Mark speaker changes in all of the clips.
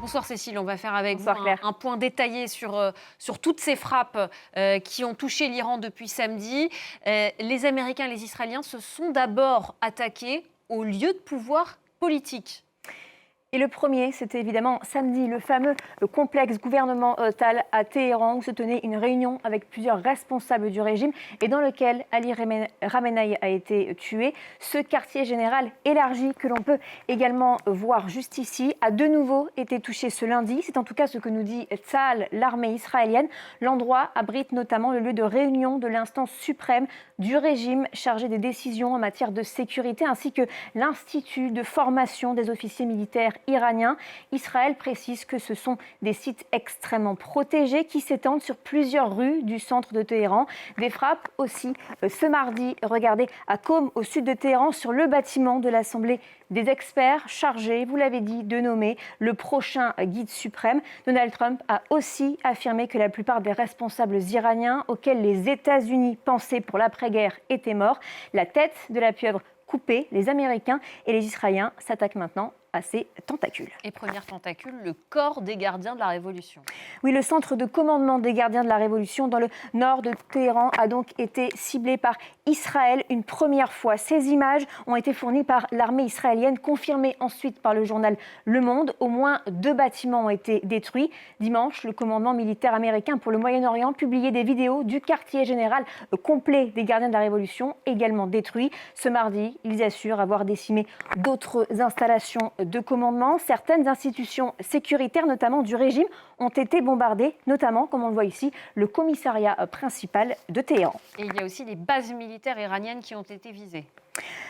Speaker 1: Bonsoir Cécile, on va faire avec
Speaker 2: Bonsoir,
Speaker 1: vous un point détaillé sur toutes ces frappes qui ont touché l'Iran depuis samedi. Les Américains et les Israéliens se sont d'abord attaqués au lieu de pouvoir politique.
Speaker 2: Et le premier, c'était évidemment samedi, le fameux complexe gouvernemental à Téhéran, où se tenait une réunion avec plusieurs responsables du régime et dans lequel Ali Khamenei a été tué. Ce quartier général élargi, que l'on peut également voir juste ici, a de nouveau été touché ce lundi. C'est en tout cas ce que nous dit Tsahal, l'armée israélienne. L'endroit abrite notamment le lieu de réunion de l'instance suprême du régime chargé des décisions en matière de sécurité, ainsi que l'Institut de formation des officiers militaires iraniens. Israël précise que ce sont des sites extrêmement protégés qui s'étendent sur plusieurs rues du centre de Téhéran. Des frappes aussi ce mardi, regardez, à Qom, au sud de Téhéran, sur le bâtiment de l'Assemblée des experts chargés, vous l'avez dit, de nommer le prochain guide suprême. Donald Trump a aussi affirmé que la plupart des responsables iraniens auxquels les États-Unis pensaient pour l'après-guerre étaient morts. La tête de la pieuvre coupée, les Américains et les Israéliens s'attaquent maintenant à ces tentacules.
Speaker 1: Et première tentacule, le corps des gardiens de la Révolution.
Speaker 2: Oui, le centre de commandement des gardiens de la Révolution dans le nord de Téhéran a donc été ciblé par Israël une première fois. Ces images ont été fournies par l'armée israélienne, confirmées ensuite par le journal Le Monde. Au moins 2 bâtiments ont été détruits. Dimanche, le commandement militaire américain pour le Moyen-Orient publiait des vidéos du quartier général complet des gardiens de la Révolution, également détruit. Ce mardi, ils assurent avoir décimé d'autres installations de commandement. Certaines institutions sécuritaires, notamment du régime, ont été bombardées, notamment, comme on le voit ici, le commissariat principal de Téhéran.
Speaker 1: Et il y a aussi les bases militaires iraniennes qui ont été visées.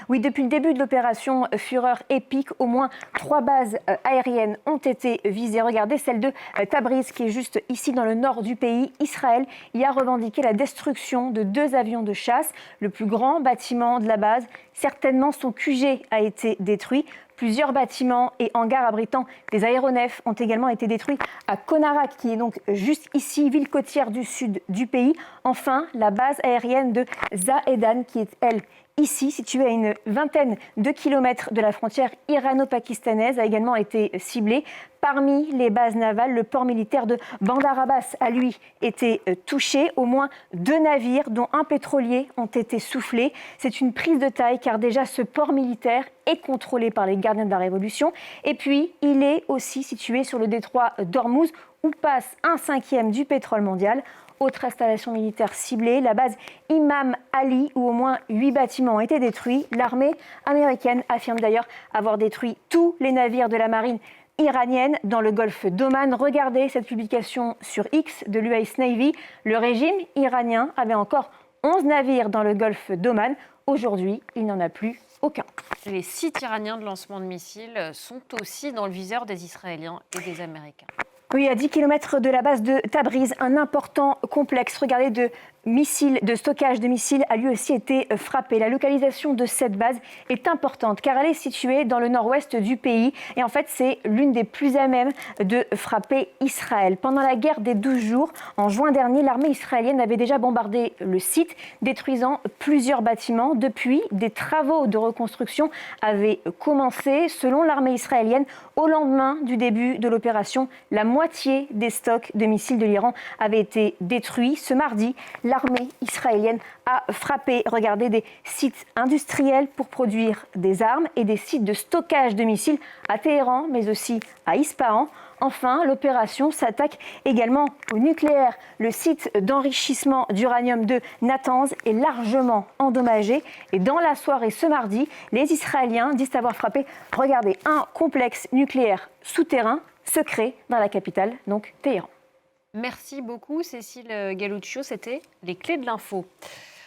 Speaker 2: Oui, depuis le début de l'opération Fureur épique, au moins 3 bases aériennes ont été visées. Regardez celle de Tabriz, qui est juste ici dans le nord du pays. Israël y a revendiqué la destruction de 2 avions de chasse. Le plus grand bâtiment de la base, certainement son QG, a été détruit. Plusieurs bâtiments et hangars abritant des aéronefs ont également été détruits à Konarak, qui est donc juste ici, ville côtière du sud du pays. Enfin, la base aérienne de Zahedan, qui est, elle, ici, située à une vingtaine de kilomètres de la frontière irano-pakistanaise, a également été ciblée. Parmi les bases navales, le port militaire de Bandar Abbas a, lui, été touché. Au moins 2 navires, dont un pétrolier, ont été soufflés. C'est une prise de taille, car déjà ce port militaire est contrôlé par les gardiens de la Révolution. Et puis, il est aussi situé sur le détroit d'Ormuz, où passe 1/5 du pétrole mondial. Autre installation militaire ciblée, la base Imam Ali, où au moins 8 bâtiments ont été détruits. L'armée américaine affirme d'ailleurs avoir détruit tous les navires de la marine iranienne dans le golfe d'Oman. Regardez cette publication sur X de l'US Navy. Le régime iranien avait encore 11 navires dans le golfe d'Oman. Aujourd'hui, il n'y en a plus aucun.
Speaker 1: Les sites iraniens de lancement de missiles sont aussi dans le viseur des Israéliens et des Américains.
Speaker 2: Oui, à 10 km de la base de Tabriz, un important complexe, regardez, de stockage de missiles a lui aussi été frappé. La localisation de cette base est importante car elle est située dans le nord-ouest du pays et en fait c'est l'une des plus à même de frapper Israël. Pendant la guerre des 12 jours, en juin dernier, l'armée israélienne avait déjà bombardé le site, détruisant plusieurs bâtiments. Depuis, des travaux de reconstruction avaient commencé. Selon l'armée israélienne, au lendemain du début de l'opération, la moitié des stocks de missiles de l'Iran avaient été détruits. Ce mardi, l'armée israélienne a frappé, regardez, des sites industriels pour produire des armes et des sites de stockage de missiles à Téhéran, mais aussi à Ispahan. Enfin, l'opération s'attaque également au nucléaire. Le site d'enrichissement d'uranium de Natanz est largement endommagé. Et dans la soirée ce mardi, les Israéliens disent avoir frappé, regardez, un complexe nucléaire souterrain secret dans la capitale, donc Téhéran.
Speaker 1: Merci beaucoup Cécile Galuccio, c'était les clés de l'info.